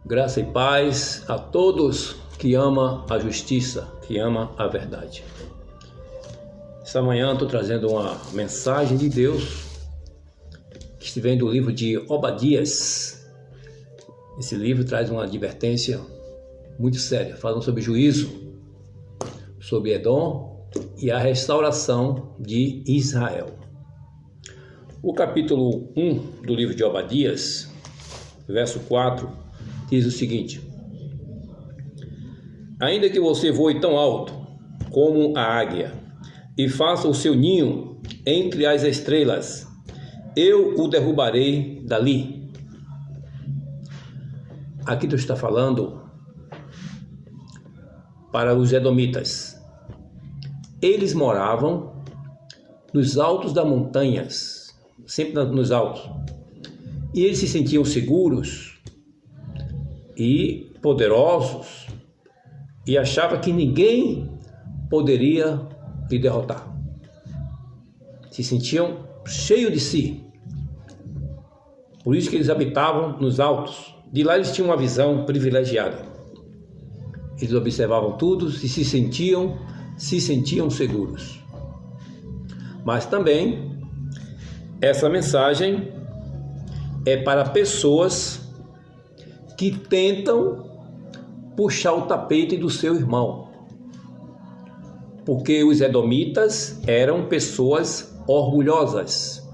Graça e paz a todos que amam a justiça, que amam a verdade. Esta manhã estou trazendo uma mensagem de Deus que vem do livro de Obadias. Esse livro traz uma advertência muito séria, falando sobre juízo, sobre Edom e a restauração de Israel. O capítulo 1 do livro de Obadias, verso 4, diz o seguinte: ainda que você voe tão alto como a águia e faça o seu ninho entre as estrelas, eu o derrubarei dali. Aqui Deus está falando para os edomitas. Eles moravam nos altos das montanhas, sempre nos altos, e eles se sentiam seguros e poderosos e achava que ninguém poderia lhe derrotar. Se sentiam cheios de si. Por isso que eles habitavam nos altos. De lá eles tinham uma visão privilegiada. Eles observavam tudo e se sentiam seguros. Mas também essa mensagem é para pessoas que tentam puxar o tapete do seu irmão. Porque os edomitas eram pessoas orgulhosas.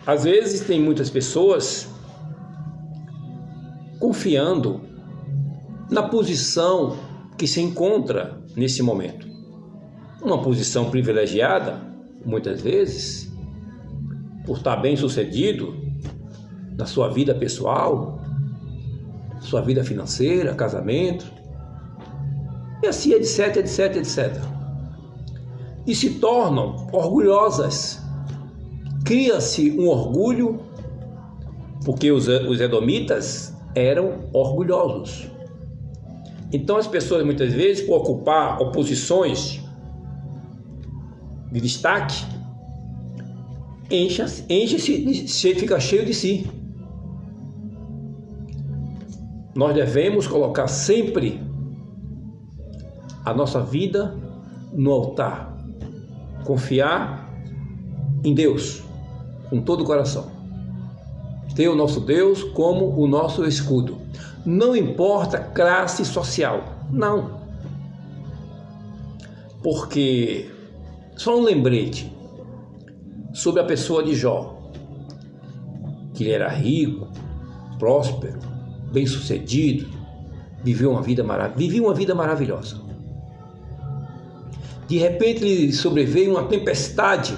Às vezes tem muitas pessoas confiando na posição que se encontra nesse momento. Uma posição privilegiada, muitas vezes, por estar bem sucedido na sua vida pessoal, sua vida financeira, casamento, e assim etc, etc, etc. E se tornam orgulhosas. Cria-se um orgulho, porque os edomitas eram orgulhosos. Então as pessoas muitas vezes, por ocupar posições de destaque, enche-se, fica cheio de si. Nós devemos colocar sempre a nossa vida no altar, confiar em Deus com todo o coração, ter o nosso Deus como o nosso escudo. Não importa classe social, não, porque só um lembrete sobre a pessoa de Jó, que ele era rico, próspero, bem-sucedido, vivia uma vida maravilhosa. De repente lhe sobreveio uma tempestade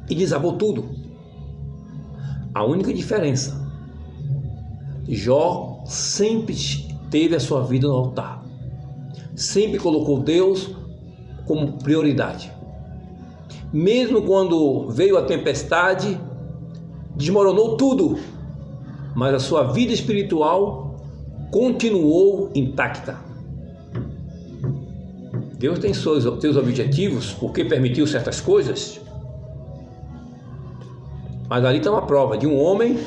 e desabou tudo. A única diferença, Jó sempre teve a sua vida no altar, sempre colocou Deus como prioridade. Mesmo quando veio a tempestade, desmoronou tudo, mas a sua vida espiritual continuou intacta. Deus tem seus objetivos, porque permitiu certas coisas, mas ali está uma prova de um homem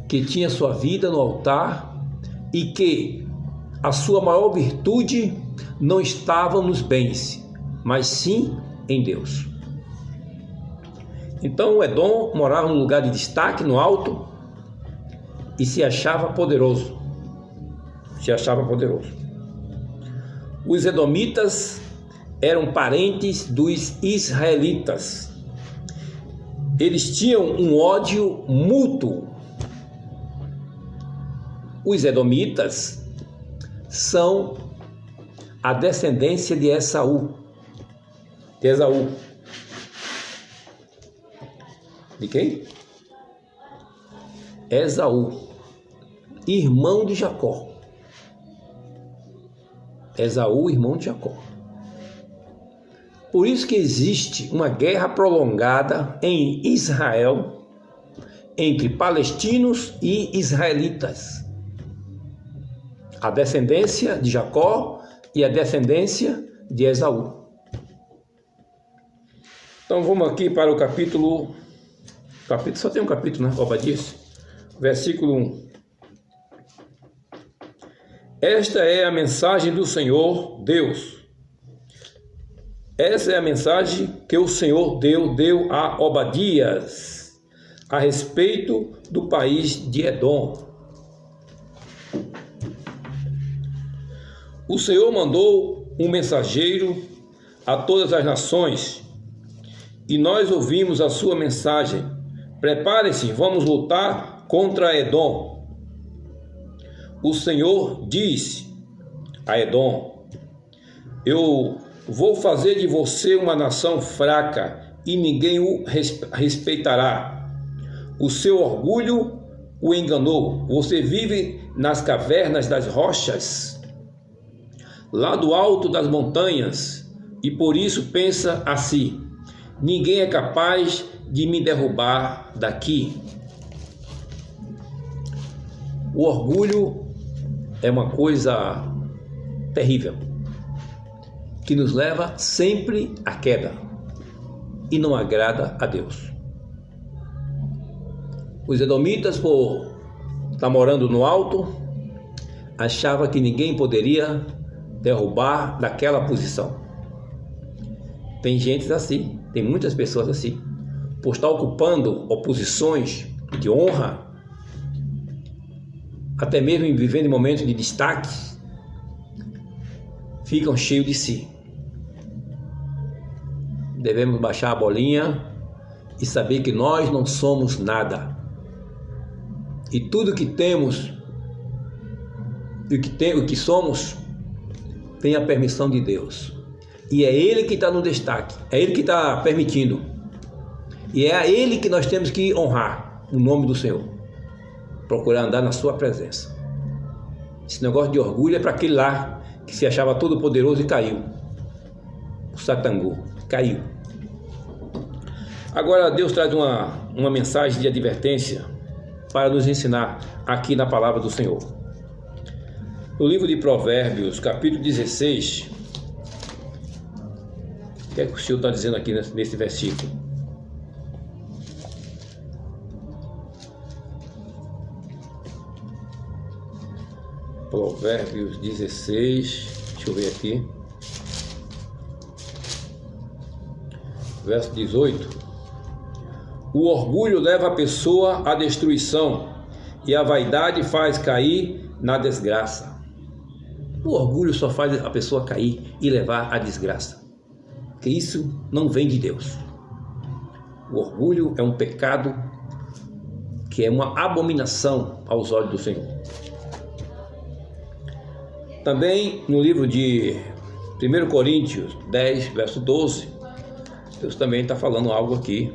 que tinha sua vida no altar e que a sua maior virtude não estava nos bens, mas sim em Deus. Então o Edom morava num lugar de destaque, no alto, e se achava poderoso. Os edomitas eram parentes dos israelitas. Eles tinham um ódio mútuo. Os edomitas são a descendência de Esaú. De quem? Esaú, irmão de Jacó. Esaú, irmão de Jacó. Por isso que existe uma guerra prolongada em Israel entre palestinos e israelitas. A descendência de Jacó e a descendência de Esaú. Então vamos aqui para o capítulo só tem um capítulo, né? Obadias. versículo 1. Esta é a mensagem do Senhor Deus. Essa é a mensagem que o Senhor deu a Obadias a respeito do país de Edom. O Senhor mandou um mensageiro a todas as nações, e nós ouvimos a sua mensagem. Prepare-se, vamos lutar contra Edom. O Senhor disse a Edom: eu vou fazer de você uma nação fraca e ninguém o respeitará. O seu orgulho o enganou. Você vive nas cavernas das rochas, lá do alto das montanhas, e por isso pensa assim: ninguém é capaz de me derrubar daqui. O orgulho é uma coisa terrível, que nos leva sempre à queda e não agrada a Deus. Os edomitas, por estar morando no alto, achavam que ninguém poderia derrubar daquela posição. Tem gente assim, tem muitas pessoas assim, por estar ocupando posições de honra, até mesmo vivendo em momentos de destaque, ficam cheios de si. Devemos baixar a bolinha e saber que nós não somos nada. E tudo que temos, o que somos, tem a permissão de Deus. E é Ele que está no destaque, é Ele que está permitindo. E é a Ele que nós temos que honrar, o nome do Senhor. Procurar andar na sua presença. Esse negócio de orgulho é para aquele lá que se achava todo poderoso e caiu. O Satangô caiu. Agora Deus traz uma mensagem de advertência para nos ensinar aqui na palavra do Senhor. No livro de Provérbios, capítulo 16, o que é que o Senhor está dizendo aqui nesse versículo? Provérbios 16, deixa eu ver aqui, verso 18. O orgulho leva a pessoa à destruição e a vaidade faz cair na desgraça. O orgulho só faz a pessoa cair e levar à desgraça, porque isso não vem de Deus. O orgulho é um pecado que é uma abominação aos olhos do Senhor. Também no livro de 1 Coríntios 10, verso 12, Deus também está falando algo aqui.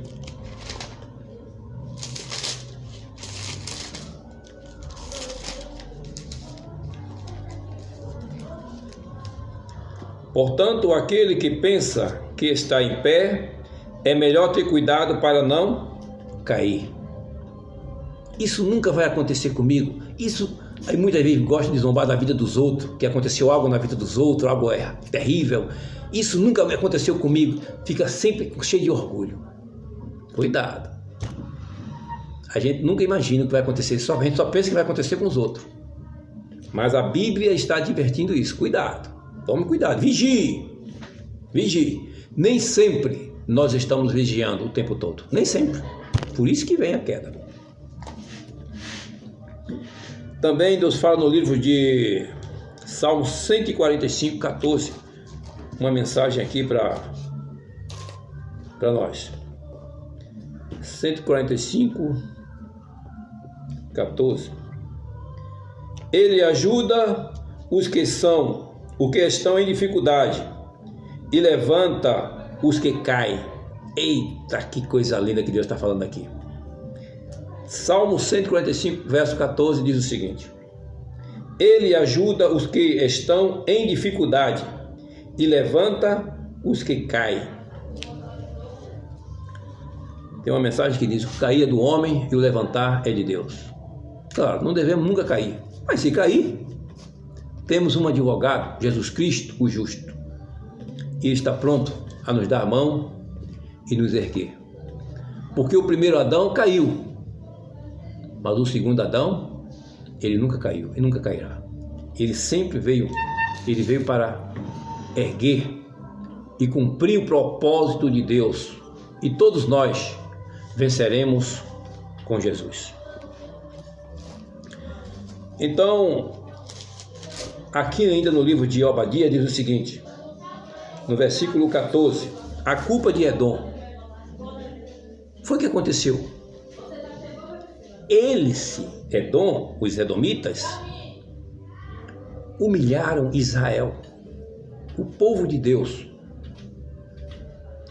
Portanto, aquele que pensa que está em pé, é melhor ter cuidado para não cair. Isso nunca vai acontecer comigo. Aí muitas vezes gosto de zombar da vida dos outros, que aconteceu algo na vida dos outros, algo terrível. Isso nunca aconteceu comigo. Fica sempre cheio de orgulho. Cuidado. A gente nunca imagina o que vai acontecer, a gente só pensa que vai acontecer com os outros. Mas a Bíblia está advertindo isso. Cuidado. Tome cuidado. Vigie. Vigie. Nem sempre nós estamos vigiando o tempo todo. Nem sempre. Por isso que vem a queda. Também Deus fala no livro de Salmo 145, 14, uma mensagem aqui para nós. 145, 14. Ele ajuda os que estão em dificuldade e levanta os que caem. Eita, que coisa linda que Deus está falando aqui. Salmo 145, verso 14 diz o seguinte: Ele ajuda os que estão em dificuldade e levanta os que caem. Tem uma mensagem que diz: o cair é do homem e o levantar é de Deus. Claro, não devemos nunca cair, mas se cair, temos um advogado, Jesus Cristo, o justo, e Ele está pronto a nos dar a mão e nos erguer. Porque o primeiro Adão caiu, Mas o segundo Adão, ele nunca caiu e nunca cairá. Ele sempre veio para erguer e cumprir o propósito de Deus. E todos nós venceremos com Jesus. Então, aqui ainda no livro de Obadias diz o seguinte, no versículo 14, a culpa de Edom. Foi o que aconteceu. Edom, os edomitas, humilharam Israel, o povo de Deus,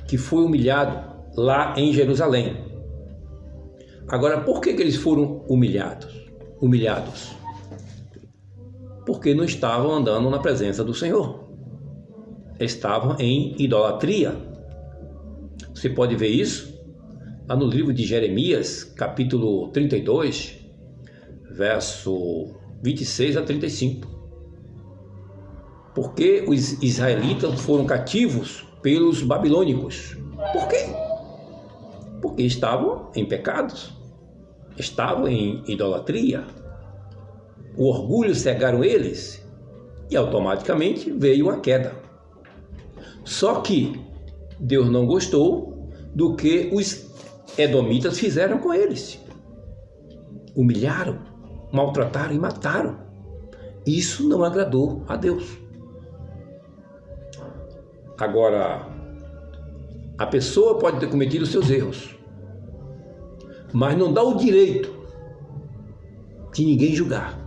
que foi humilhado lá em Jerusalém. Agora, por que eles foram humilhados? Porque não estavam andando na presença do Senhor. Estavam em idolatria. Você pode ver isso lá no livro de Jeremias, capítulo 32, verso 26 a 35. Porque os israelitas foram cativos pelos babilônicos. Por quê? Porque estavam em pecados, estavam em idolatria. O orgulho cegaram eles e automaticamente veio a queda. Só que Deus não gostou do que os edomitas fizeram com eles. Humilharam, maltrataram e mataram. Isso não agradou a Deus. Agora, a pessoa pode ter cometido seus erros, mas não dá o direito de ninguém julgar.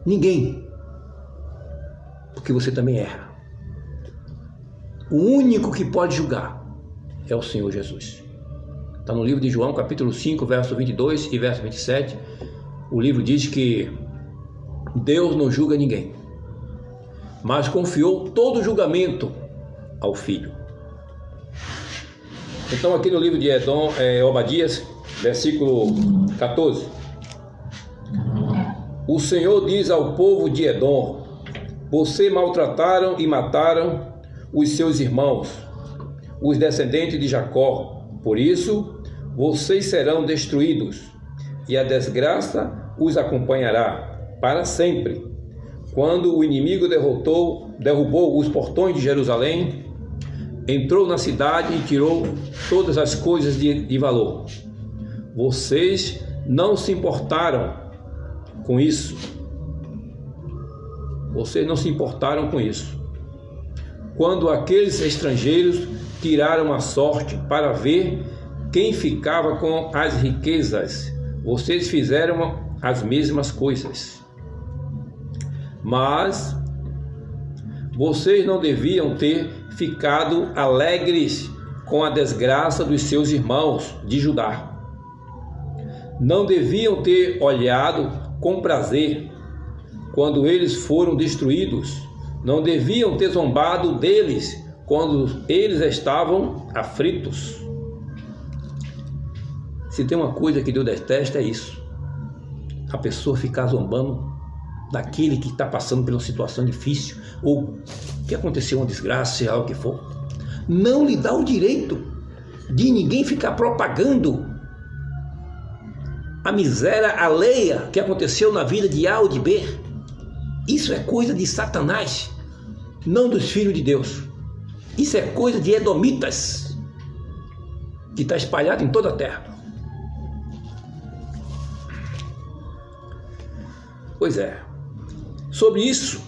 Ninguém. Porque você também erra. O único que pode julgar é o Senhor Jesus. Está no livro de João, capítulo 5, verso 22 e verso 27. O livro diz que Deus não julga ninguém, mas confiou todo o julgamento ao Filho. Então, aqui no livro de Obadias, versículo 14. O Senhor diz ao povo de Edom: vocês maltrataram e mataram os seus irmãos, os descendentes de Jacó. Por isso, vocês serão destruídos, e a desgraça os acompanhará para sempre. Quando o inimigo derrubou os portões de Jerusalém, entrou na cidade e tirou todas as coisas de valor. Vocês não se importaram com isso. Vocês não se importaram com isso. Quando aqueles estrangeiros tiraram a sorte para ver quem ficava com as riquezas, vocês fizeram as mesmas coisas. Mas vocês não deviam ter ficado alegres com a desgraça dos seus irmãos de Judá. Não deviam ter olhado com prazer quando eles foram destruídos. Não deviam ter zombado deles quando eles estavam aflitos. Se tem uma coisa que Deus detesta, é isso. A pessoa ficar zombando daquele que está passando por uma situação difícil, ou que aconteceu uma desgraça, seja lá o que for. Não lhe dá o direito de ninguém ficar propagando a miséria alheia que aconteceu na vida de A ou de B. Isso é coisa de Satanás, não dos filhos de Deus. Isso é coisa de edomitas, que está espalhado em toda a terra. Pois é. Sobre isso,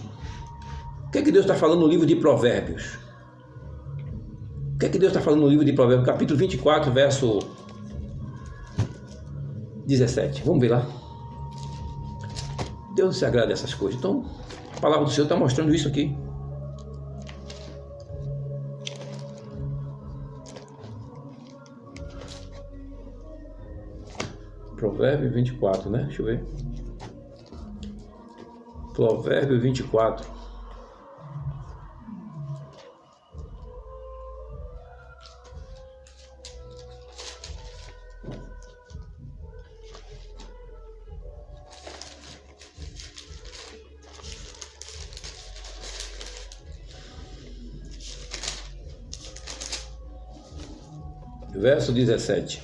o que é que Deus está falando no livro de Provérbios? O que é que Deus está falando no livro de Provérbios, capítulo 24, verso 17? Vamos ver lá. Deus não se agrada dessas coisas. Então, a palavra do Senhor está mostrando isso aqui. Provérbio 24, né? Deixa eu ver. Provérbio 24. Verso 17.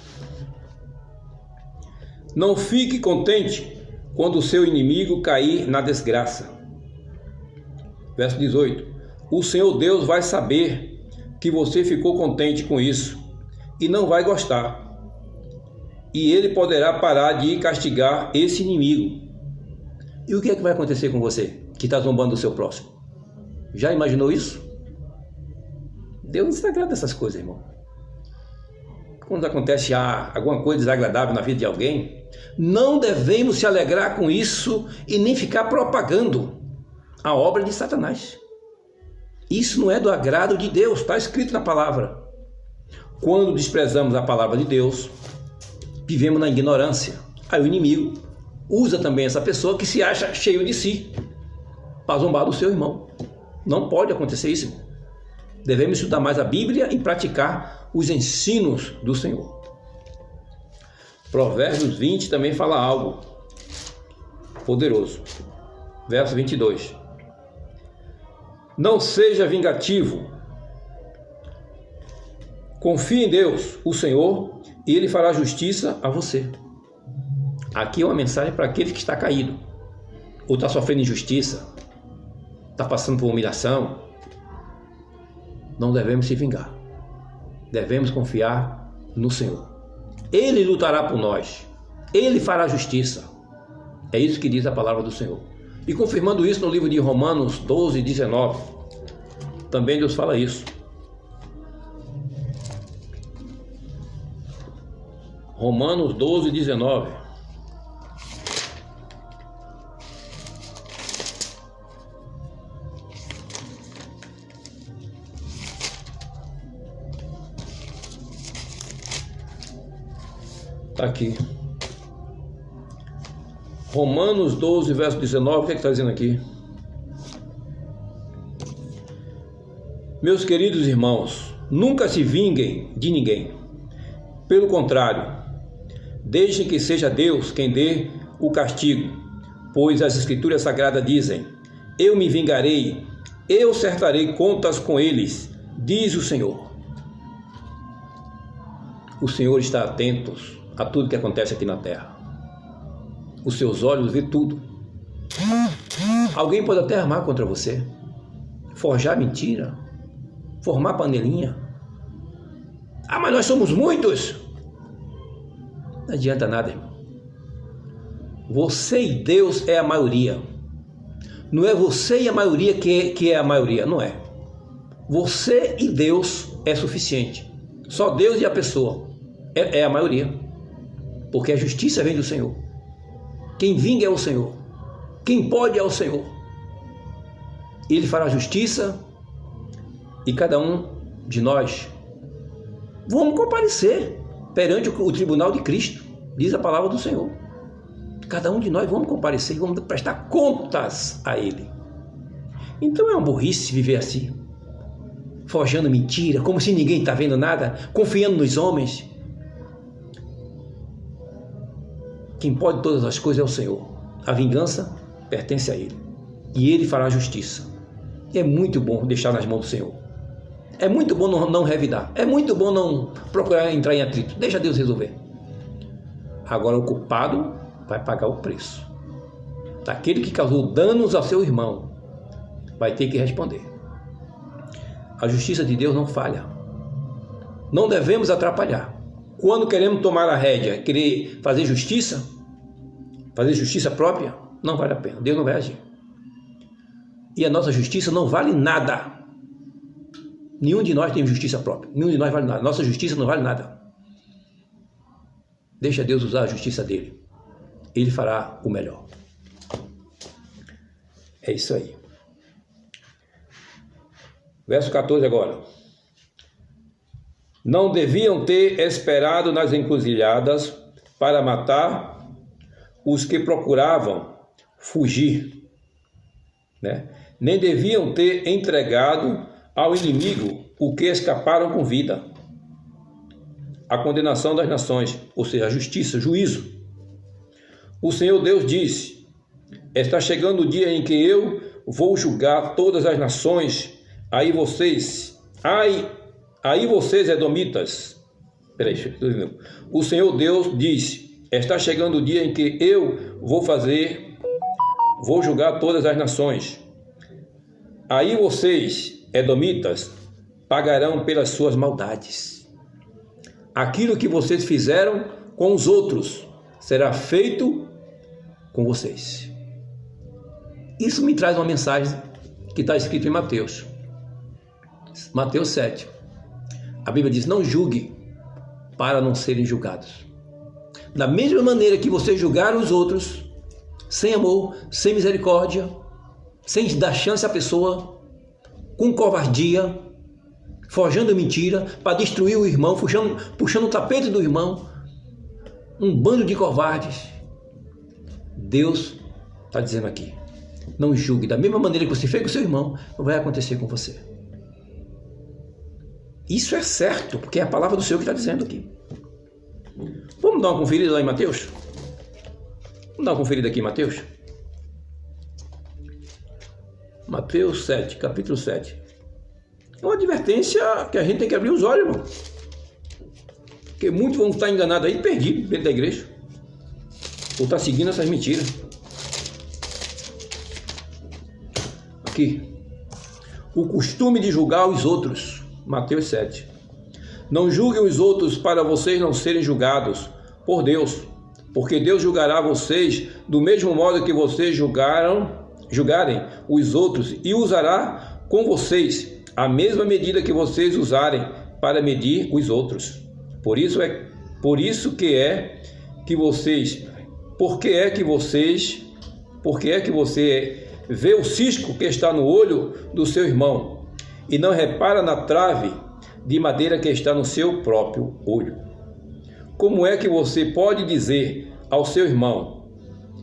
Não fique contente quando o seu inimigo cair na desgraça. Verso 18. O Senhor Deus vai saber que você ficou contente com isso e não vai gostar. E ele poderá parar de castigar esse inimigo. E o que é que vai acontecer com você que está zombando do seu próximo? Já imaginou isso? Deus não se agrada dessas coisas, irmão. Quando acontece alguma coisa desagradável na vida de alguém, não devemos se alegrar com isso e nem ficar propagando a obra de Satanás. Isso não é do agrado de Deus, está escrito na palavra. Quando desprezamos a palavra de Deus, vivemos na ignorância. Aí o inimigo usa também essa pessoa que se acha cheio de si para zombar do seu irmão. Não pode acontecer isso. Devemos estudar mais a Bíblia e praticar os ensinos do Senhor. Provérbios 20 também fala algo poderoso. Verso 22. Não seja vingativo. Confie em Deus, o Senhor, e Ele fará justiça a você. Aqui é uma mensagem para aquele que está caído, ou está sofrendo injustiça, está passando por humilhação. Não devemos se vingar. Devemos confiar no Senhor. Ele lutará por nós. Ele fará justiça. É isso que diz a palavra do Senhor. E confirmando isso no livro de Romanos 12, 19, também Deus fala isso. Romanos 12, 19. Está aqui. Romanos 12, verso 19, o que é que está dizendo aqui? Meus queridos irmãos, nunca se vinguem de ninguém. Pelo contrário, deixem que seja Deus quem dê o castigo, pois as Escrituras Sagradas dizem: eu me vingarei, eu certarei contas com eles, diz o Senhor. O Senhor está atento a tudo que acontece aqui na terra. Os seus olhos vê tudo. Alguém pode até armar contra você, forjar mentira, formar panelinha. Mas nós somos muitos. Não adianta nada, irmão. Você e Deus é a maioria. Não é você e a maioria que é a maioria, não é. Você e Deus é suficiente. Só Deus e a pessoa é a maioria. Porque a justiça vem do Senhor. Quem vinga é o Senhor. Quem pode é o Senhor. Ele fará justiça e cada um de nós vamos comparecer perante o tribunal de Cristo, diz a palavra do Senhor. Cada um de nós vamos comparecer e vamos prestar contas a Ele. Então é uma burrice viver assim, forjando mentira, como se ninguém está vendo nada, confiando nos homens. Quem pode todas as coisas é o Senhor. A vingança pertence a Ele. E Ele fará justiça. É muito bom deixar nas mãos do Senhor. É muito bom não revidar. É muito bom não procurar entrar em atrito. Deixa Deus resolver. Agora o culpado vai pagar o preço. Daquele que causou danos ao seu irmão, vai ter que responder. A justiça de Deus não falha. Não devemos atrapalhar. Quando queremos tomar a rédea, querer fazer justiça própria, não vale a pena. Deus não vai agir. E a nossa justiça não vale nada. Nenhum de nós tem justiça própria. Nenhum de nós vale nada. Nossa justiça não vale nada. Deixa Deus usar a justiça dele. Ele fará o melhor. É isso aí. Verso 14 agora. Não deviam ter esperado nas encruzilhadas para matar os que procuravam fugir, né? Nem deviam ter entregado ao inimigo o que escaparam com vida. A condenação das nações, ou seja, a justiça, juízo. O Senhor Deus disse: está chegando o dia em que eu vou julgar todas as nações. Aí vocês, edomitas. O Senhor Deus disse: está chegando o dia em que eu vou julgar todas as nações. Aí vocês, edomitas, pagarão pelas suas maldades. Aquilo que vocês fizeram com os outros será feito com vocês. Isso me traz uma mensagem que está escrito em Mateus 7. A Bíblia diz: não julgue para não serem julgados. Da mesma maneira que vocês julgaram os outros, sem amor, sem misericórdia, sem dar chance à pessoa, com covardia, forjando mentira, para destruir o irmão, puxando o tapete do irmão, um bando de covardes. Deus está dizendo aqui: não julgue. Da mesma maneira que você fez com seu irmão, vai acontecer com você. Isso é certo, porque é a palavra do Senhor que está dizendo aqui. Vamos dar uma conferida lá em Mateus? Vamos dar uma conferida aqui em Mateus? Mateus 7, capítulo 7. É uma advertência que a gente tem que abrir os olhos, irmão. Porque muitos vão estar enganados aí, perdidos dentro da igreja, ou estar seguindo essas mentiras. Aqui. O costume de julgar os outros. Mateus 7. Não julguem os outros para vocês não serem julgados por Deus, porque Deus julgará vocês do mesmo modo que vocês julgarem os outros, e usará com vocês a mesma medida que vocês usarem para medir os outros. Porque é que você vê o cisco que está no olho do seu irmão e não repara na trave de madeira que está no seu próprio olho? Como é que você pode dizer ao seu irmão: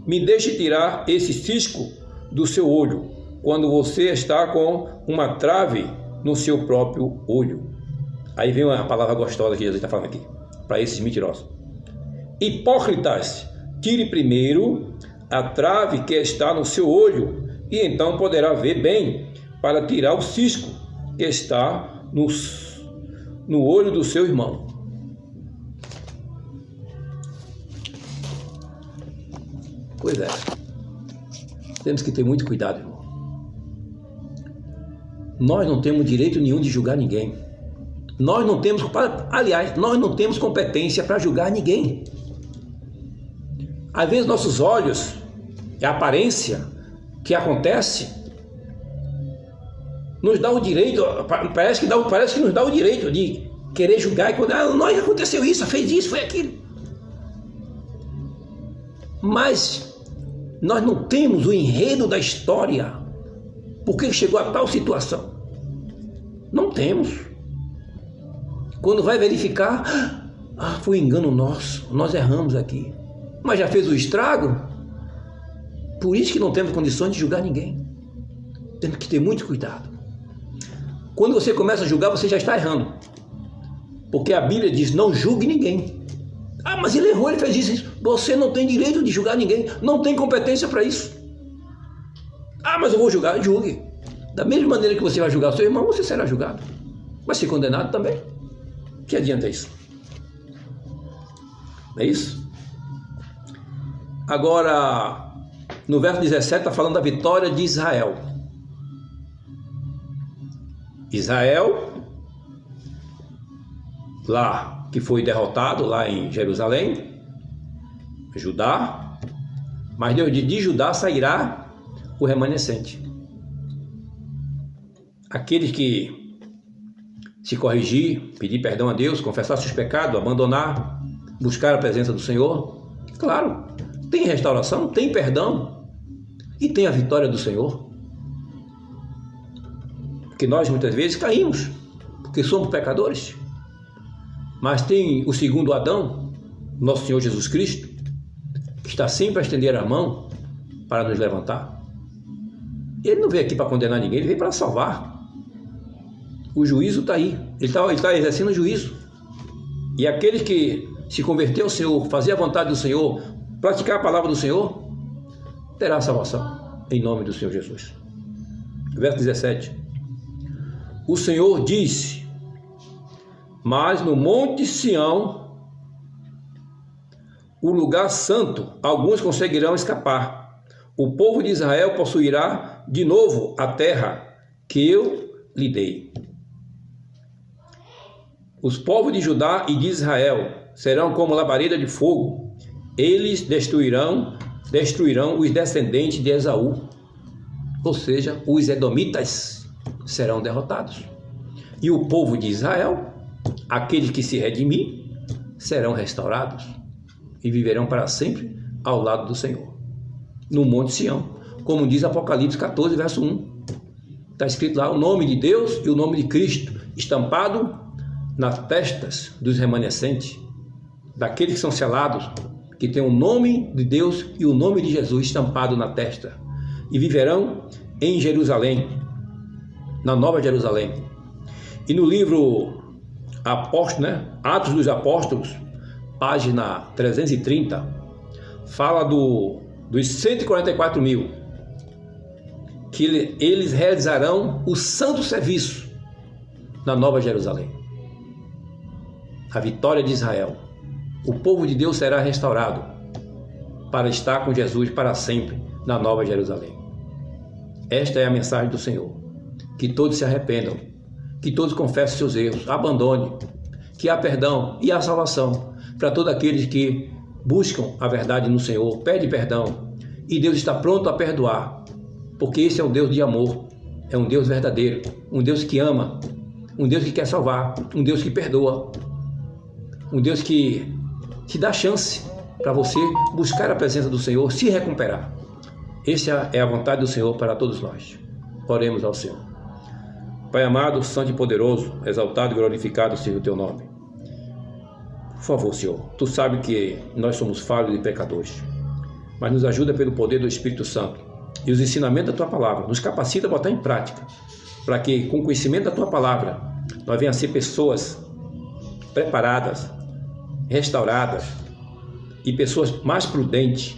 me deixe tirar esse cisco do seu olho, quando você está com uma trave no seu próprio olho? Aí vem uma palavra gostosa que Jesus está falando aqui, para esses mentirosos. Hipócritas, tire primeiro a trave que está no seu olho, e então poderá ver bem para tirar o cisco que está no olho do seu irmão. Pois é, temos que ter muito cuidado, irmão. Nós não temos direito nenhum de julgar ninguém. Nós não temos competência para julgar ninguém. Às vezes nossos olhos, a aparência que acontece, nos dá o direito, parece que nos dá o direito de querer julgar, e quando nós aconteceu isso, fez isso, foi aquilo. Mas nós não temos o enredo da história, porque chegou a tal situação. Não temos. Quando vai verificar, foi engano nosso, nós erramos aqui. Mas já fez o estrago, por isso que não temos condições de julgar ninguém. Temos que ter muito cuidado. Quando você começa a julgar, você já está errando. Porque a Bíblia diz: não julgue ninguém. Mas ele errou, ele fez isso. Você não tem direito de julgar ninguém. Não tem competência para isso. Mas eu vou julgar. Julgue. Da mesma maneira que você vai julgar o seu irmão, você será julgado. Vai ser condenado também. Que adianta isso? Não é isso? Agora, no verso 17 está falando da vitória de Israel. Israel, lá que foi derrotado lá em Jerusalém, Judá, mas de Judá sairá o remanescente. Aqueles que se corrigir, pedir perdão a Deus, confessar seus pecados, abandonar, buscar a presença do Senhor, claro, tem restauração, tem perdão e tem a vitória do Senhor. Porque nós muitas vezes caímos, porque somos pecadores. Mas tem o segundo Adão, nosso Senhor Jesus Cristo, que está sempre a estender a mão para nos levantar. Ele não veio aqui para condenar ninguém, ele veio para salvar. O juízo está aí, ele está exercendo o juízo. E aquele que se converter ao Senhor, fazer a vontade do Senhor, praticar a palavra do Senhor, terá salvação, em nome do Senhor Jesus. Verso 17. O Senhor disse: mas no monte Sião o lugar santo, alguns conseguirão escapar. O povo de Israel possuirá de novo a terra que eu lhe dei. Os povos de Judá e de Israel serão como labareda de fogo. Eles destruirão os descendentes de Esaú. Ou seja, os edomitas serão derrotados. E o povo de Israel, aqueles que se redimir, serão restaurados e viverão para sempre ao lado do Senhor, no Monte Sião, como diz Apocalipse 14, verso 1. Está escrito lá o nome de Deus e o nome de Cristo, estampado nas testas dos remanescentes, daqueles que são selados, que tem o nome de Deus e o nome de Jesus estampado na testa, e viverão em Jerusalém, na Nova Jerusalém. E no livro Atos dos Apóstolos, página 330, fala dos 144 mil, que eles realizarão o santo serviço na Nova Jerusalém. A vitória de Israel. O povo de Deus será restaurado para estar com Jesus para sempre na Nova Jerusalém. Esta é a mensagem do Senhor. Que todos se arrependam, que todos confessem seus erros, abandone, que há perdão e há salvação para todos aqueles que buscam a verdade no Senhor, pede perdão, e Deus está pronto a perdoar, porque esse é um Deus de amor, é um Deus verdadeiro, um Deus que ama, um Deus que quer salvar, um Deus que perdoa, um Deus que te dá chance para você buscar a presença do Senhor, se recuperar. Essa é a vontade do Senhor para todos nós. Oremos ao Senhor. Pai amado, santo e poderoso, exaltado e glorificado seja o teu nome. Por favor, Senhor, tu sabes que nós somos falhos e pecadores, mas nos ajuda pelo poder do Espírito Santo e os ensinamentos da tua palavra, nos capacita a botar em prática, para que com o conhecimento da tua palavra, nós venhamos a ser pessoas preparadas, restauradas e pessoas mais prudentes,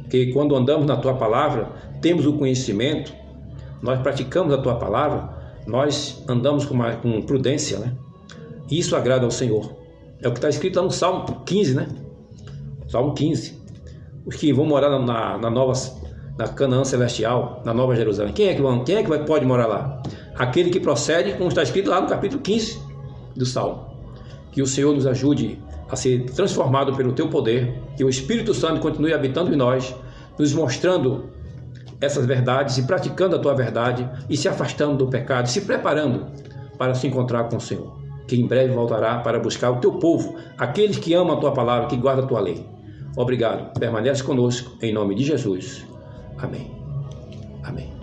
que quando andamos na tua palavra, temos o conhecimento, nós praticamos a tua palavra, nós andamos com prudência, né? E isso agrada ao Senhor. É o que está escrito lá no Salmo 15, né? Salmo 15. Os que vão morar na Canaã Celestial, na Nova Jerusalém. Quem é que pode morar lá? Aquele que procede, como está escrito lá no capítulo 15 do Salmo. Que o Senhor nos ajude a ser transformado pelo teu poder, que o Espírito Santo continue habitando em nós, nos mostrando essas verdades e praticando a tua verdade e se afastando do pecado, se preparando para se encontrar com o Senhor, que em breve voltará para buscar o teu povo, aqueles que amam a tua palavra, que guardam a tua lei. Obrigado, permanece conosco, em nome de Jesus. Amém. Amém.